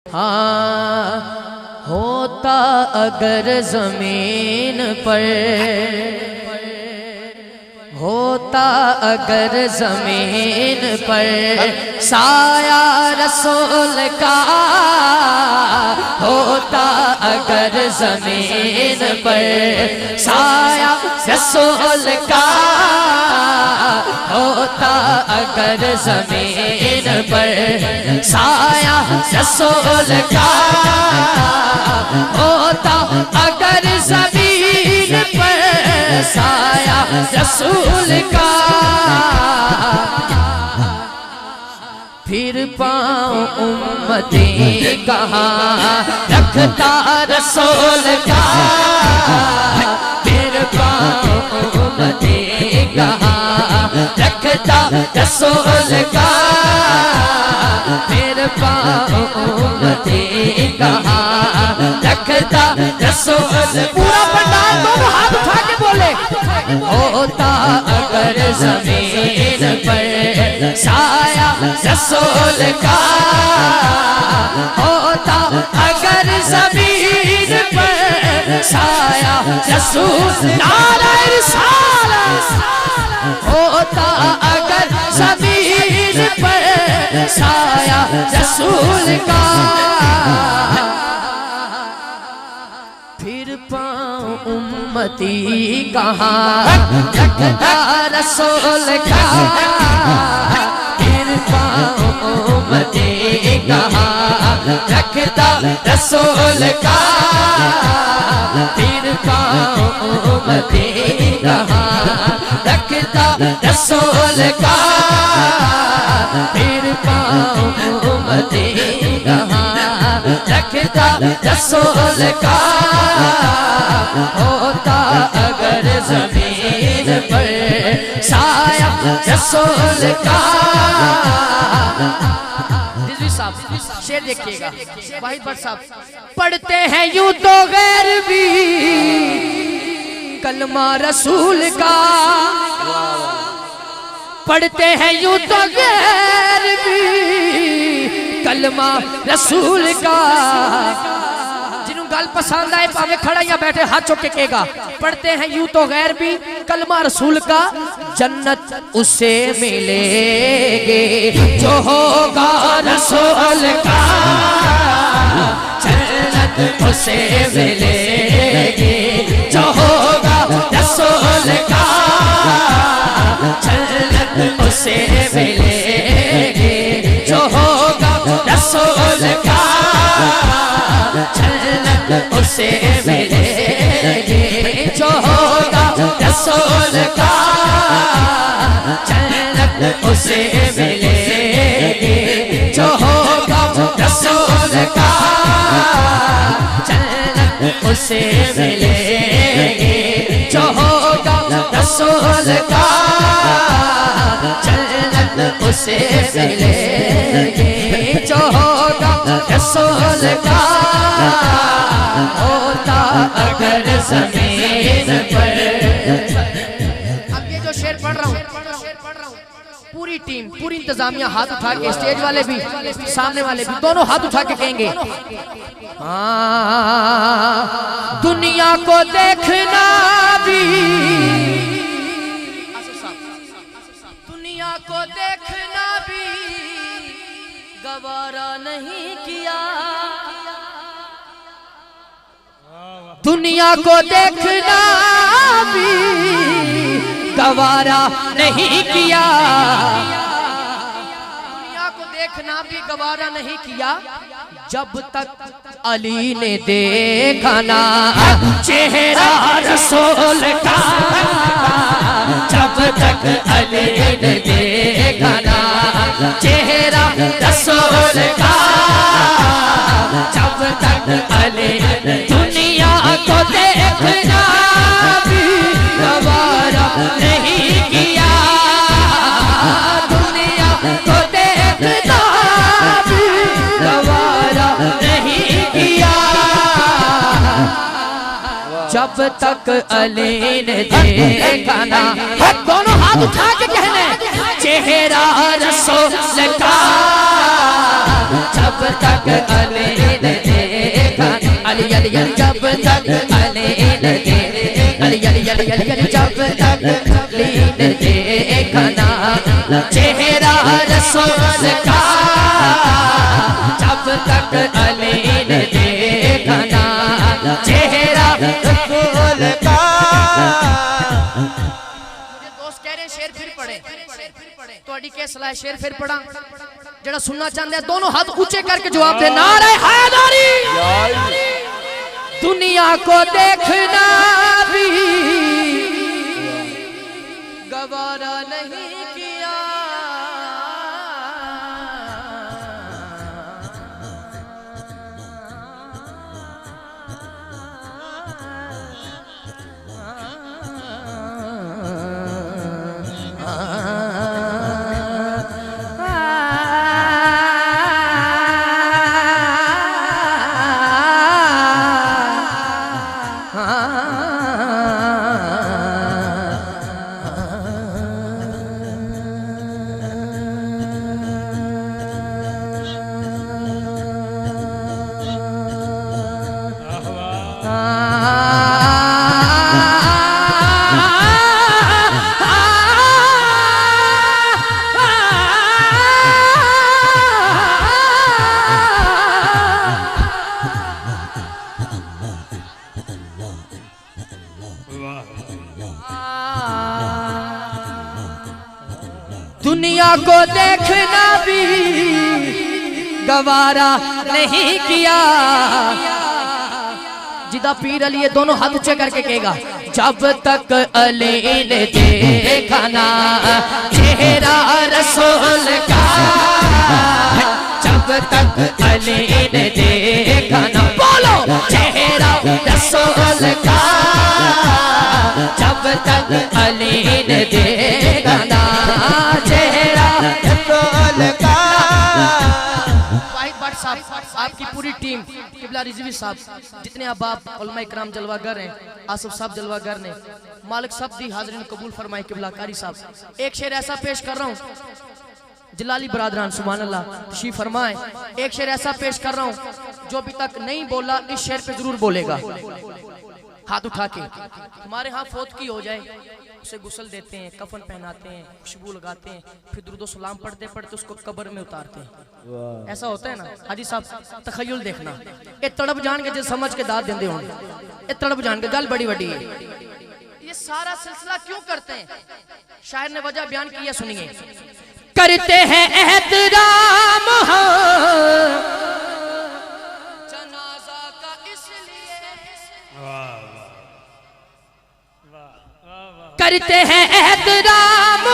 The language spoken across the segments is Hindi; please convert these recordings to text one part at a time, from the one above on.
हाँ होता अगर जमीन पर, होता अगर जमीन पर साया रसूल का, होता अगर जमीन पर साया रसूल का, होता अगर जमीन पर साया रसूल का, होता अगर जमीन पर साया रसूल का, फिर पाँव उम्मती कहाँ रखता रसूल का, फिर पाँव उम्मती कहाँ रखता रसूल का, फिर पाँव उम्मती कहाँ रखता रसूल। पूरा पंडाल दोनों हाथ उठा के बोले, होता अगर जमीन पर साया रसूल का, होता अगर जमीन पर साया रसूल। नारे रिसालत, होता अगर जमीन पर साया रसूल का, फिर पाँव उम्मती कहाँ रखता रसूल का, फिर पाँव उम्मती कहाँ रखता रसूल का, फिर पाँव उम्मती कहाँ रखता रसूल का, फिर पाँव उम्मती कहाँ रखता रसूल का, होता अगर जमीन पर साया रसूल का। शेर देखिएगा वाहिद भट्ट साहब, पढ़ते हैं यूं तो गैर भी कलमा रसूल का, पढ़ते हैं यूं तो गैर भी कलमा रसूल का। जिन्हों गल पसंद आए भावे खड़ा या बैठे हाथ चौके कहेगा, पढ़ते हैं यूं तो गैर भी कलमा रसूल का, जन्नत उससे मिलेगी जो होगा रसूल का, जन्नत उससे मिलेगी जो होगा रसूल का, जन्नत उससे मिलेगी जो होगा रसूल का, जन्नत उससे मिलेगी जो होगा रसूल का, जन्नत उससे मिलेगी जो होगा रसूल का, जन्नत उससे मिलेगी जो होगा रसूल का, जन्नत उससे मिलेगी जो होगा रसूल का, होता अगर जमीन पर। अब ये जो शेर पढ़ रहा हूँ, पूरी टीम पूरी इंतजामिया हाथ उठा के, स्टेज वाले भी सामने वाले भी दोनों हाथ उठा के कहेंगे, हाँ दुनिया को देखना भी, दुनिया को देखना भी गवारा नहीं किया, दुनिया को देखना भी गवारा नहीं किया, दुनिया को देखना भी गवारा नहीं किया, जब तक अली ने देखा ना चेहरा रसूल का, जब तक अली ने देखा ना चेहरा रसूल का, जब तक अली दुनिया को देखना भी गवारा नहीं किया, दुनिया को देखना भी गवारा नहीं किया, जब तक अली ने देखा ना। दोनों हाथ उठा के कहने चेहरा रसूल का जब तक अली ने देखा, अली अली अली जब तक अली ने देखा, अली अली अली अली अली जब तक अली ने देखा ना चेहरा रसूल का, जब तक अली ने देखा ना चेहरा रसूल का। दोस्त कह रहे शेर फिर पढ़े, थोड़ी क्या सलाह शेर फिर पढ़ा, जरा सुनना चाहते हैं दोनों हाथ ऊंचे करके जवाब दे। नारे हैदरी। दुनिया को देखना भी गवारा नहीं किया, दुनिया को देखना भी गवारा नहीं किया। जिदा पीर अली दोनों हाथ ऊंचे करके कहेगा, जब तक अली ने देखा ना चेहरा रसूल का, जब तक अली ने देखा ना, बोलो चेहरा रसूल का, जब तक अली ने देखा ना चेहरा रसूल का। वाहिद भट्ट साहब, आपकी पूरी टीम, किबला रिजवी साहब, जितने अहबाब उलमा इकराम जलवागर हैं, आसिफ साहब जलवागर ने, मालिक सब दी हाजरीन कबूल फरमाए। किबला कारी साहब, एक शेर ऐसा पेश कर रहा हूँ, जलाली बरादरान सुभान अल्लाह तशरीफ फरमाए। एक शेर ऐसा पेश कर रहा हूँ जो अभी तक नहीं बोला इस शेर पे जरूर बोलेगा, हाथ उठा के। हमारे यहाँ फौत की हो जाए उसे गुस्ल देते हैं, कफन पहनाते हैं, खुशबू लगाते हैं, फिर दुरूद सलाम पढ़ते पढ़ते उसको कब्र में उतारते हैं। ऐसा होता है ना हाजी साहब, तखय्युल देखना, ये तड़प जान के जो समझ के दाद देंदे होंगे, ये तड़प जान के गल बड़ी बड़ी है। ये सारा सिलसिला क्यों करते हैं, शायर ने वजह बयान किया, सुनिए। करते हैं एहतराम जनाजा का इसलिए, करते हैं एहतराम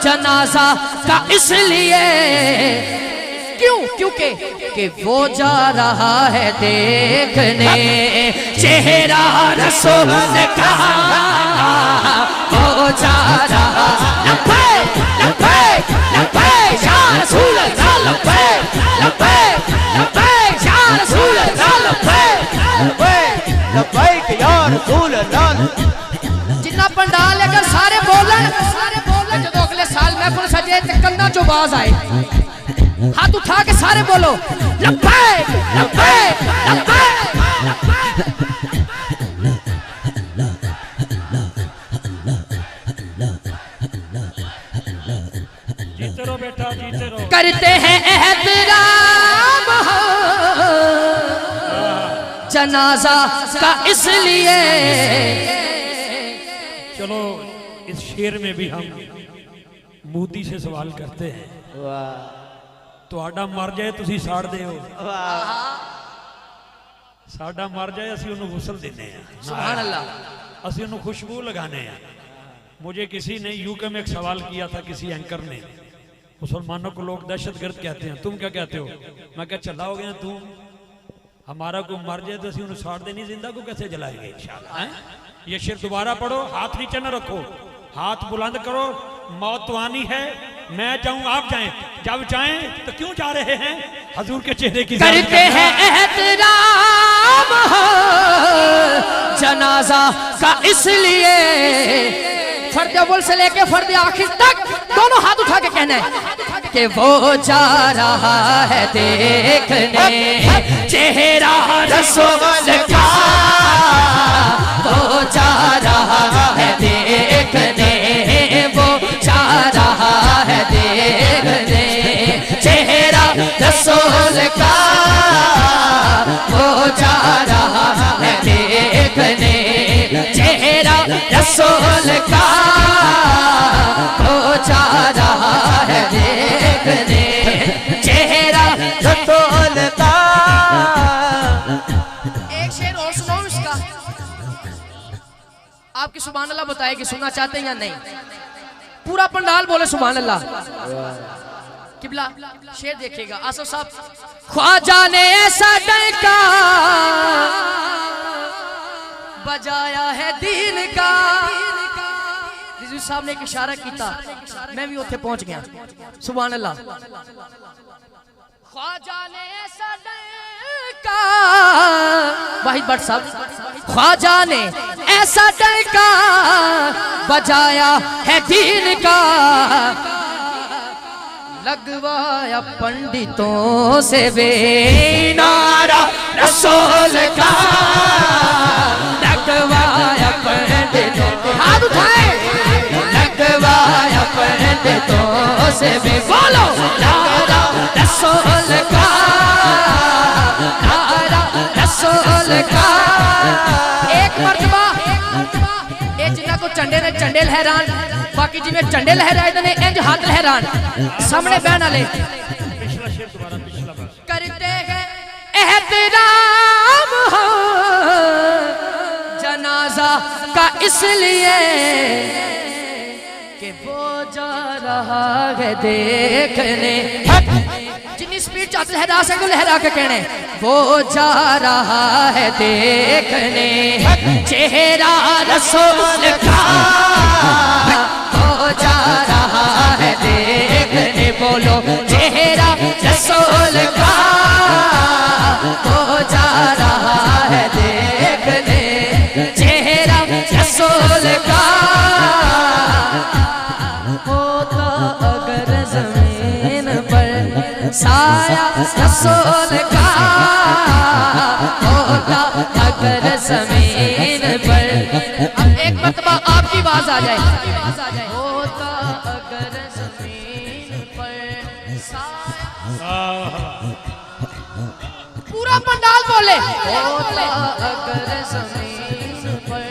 जनाजा का इसलिए, क्यों? क्योंकि कि वो जा रहा है देखने चेहरा रसूल का, वो जा रहा लपे लपे लपे या रसूल अल्लाह, लपे लपे लपे या रसूल अल्लाह, लपे लपे लपे या रसूल अल्लाह। जिन्ना पंडाल अगर सारे बोलन जो अगले साल महफिल सजे ते कंधा चो आवाज आए, हाथ उठा के सारे बोलो लपे लपे लपे। जीते रहो बेटा, जीते रहो। करते हैं एहतराम जनाजा का इसलिए। चलो इस शेर में भी हम मोदी से सवाल करते हैं, तुहाडा मर जाए तुसी साड़ दे हो, साडा मर जाए असी उन्हें गुस्ल देने हैं, सुभान अल्लाह, असी उन्हें खुशबू लगाने हैं। मुझे किसी ने यूके में एक सवाल किया था, किसी एंकर ने, मुसलमानों को लोग दहशतगर्द कहते हैं, तुम क्या कहते हो? मैं क्या चला हो गया तू, हमारा को मर जाए तो असी उन्हें साड़ देनी, जिंदा को कैसे जलाएंगे इंशाअल्लाह। ये शेर दोबारा पढ़ो, हाथ नीचे न रखो, हाथ बुलंद करो। मौत तो आनी है, मैं जाऊं आप जाएं, जब चाहें तो क्यों जा रहे हैं हजूर के चेहरे की करते हैं एहतराम जनाजा का इसलिए। फर्द अव्वल से लेके फर्द आखिर तक दोनों हाथ उठा के कहना है कि वो जा रहा है देखने चेहरा रसूल का, वो जा रहा है देखने, वो जा रहा है देखने चेहरा रसूल का, वो जा रहा है देखने चेहरा रसूल का, वो जा रहा है देखने चेहरा रसूल का। एक शेर और सुनाओ इसका, आपकी सुभान अल्लाह बताए कि सुनना चाहते हैं या नहीं। पूरा पंडाल बोले सुभान अल्लाह। किबला शेर देखिएगा आसफ साहब। ख्वाजा ने ऐसा डंका बजाया है दीन का, रिजवी साहब ने एक इशारा किया, मैं भी उत्थे पहुंच गया। सुभान अल्लाह। ख्वाजा ने ऐसा डंका, वाहिद भट्ट साहब, ख्वाजा ने ऐसा डंका बजाया है दीन का, लगवाया पंडितों से वे नारा रसूल का, लगवाया पंडितों, हाथ उठाए, लगवाया पंडितों से वे, बोलो नारा रसूल का, नारा रसूल का। एक मर्तबा ये जिन्ना को चंडे ने चंडे लहरान, बाकी जिन्हें चंडे लहराए ने इंज हाथ लहरान, सामने बहन वाले करते हैं एहतराम हो जनाजा का इसलिए कि वो जा रहा है देखने, जितनी स्पीड चाहते लहरा सको लहरा के कहने, वो जा रहा है देखने चेहरा रसूल का, वो जा रहा है देखने, बोलो चेहरा रसूल का, वो जा रहा है देखने चेहरा रसूल का। होता अगर जमीन पर साया रसूल का, होता अगर जमीन पर, अब एक मरतबा आपकी आवाज आ जाए, होता अगर जमीन पर साया, पूरा पंडाल बोले, होता अगर जमीन पर।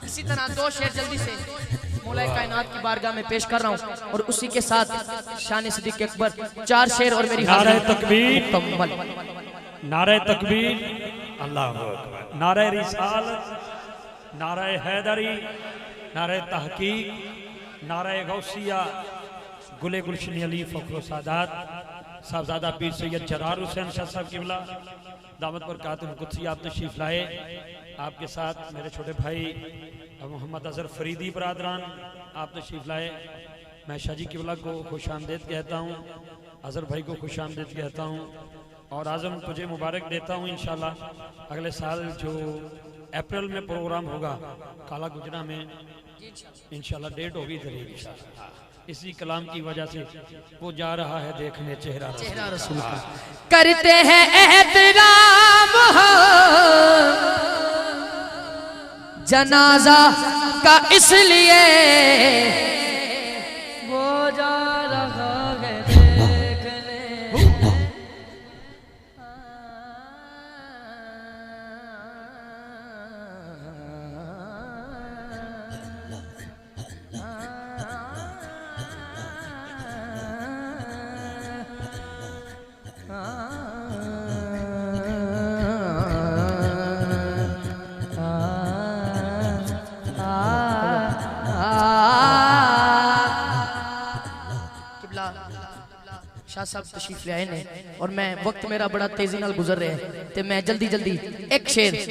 इसी तरह दो शेर जल्दी से मौला कायनात की बारगाह में पेश कर रहा हूँ और उसी के साथ शान सिद्दीक अकबर, चार शेर और मेरी नारे तकबीर, मुकम्मल। नारे तकबीर, अल्लाहु अकबर, नारे रिसालत, नारे हैदरी, नारे तहकीक, नारे गौसिया, गुले गुलशन अली फखर सादात साहबजादा पीर सैयद जरार हुसैन शाह साहब किबला दामत बरकातुहुल कुद्सी आप तशरीफ लाए। आपके साथ मेरे छोटे भाई मोहम्मद अजहर फरीदी बरादरान आप तशरीफ लाए। मैं शाहजी किबला को खुश आमदेद कहता हूँ, अजहर भाई को खुश आमदेद कहता हूँ और आज़म तुझे मुबारक देता हूँ। इंशाल्लाह अगले साल जो अप्रैल में प्रोग्राम होगा काला गुजरा में, इंशाल्लाह डेट होगी इंशाल्लाह, इसी कलाम की वजह से वो जा रहा है देखने चेहरा रसूल का। करते हैं एहतराम हो जनाजा का इसलिए, वो जा रहा है देखने, शाह साहब तशरीफ ले आए ने और मैं वक्त मेरा बड़ा तेजी नाल गुजर रहा है, तो मैं जल्दी जल्दी एक शेर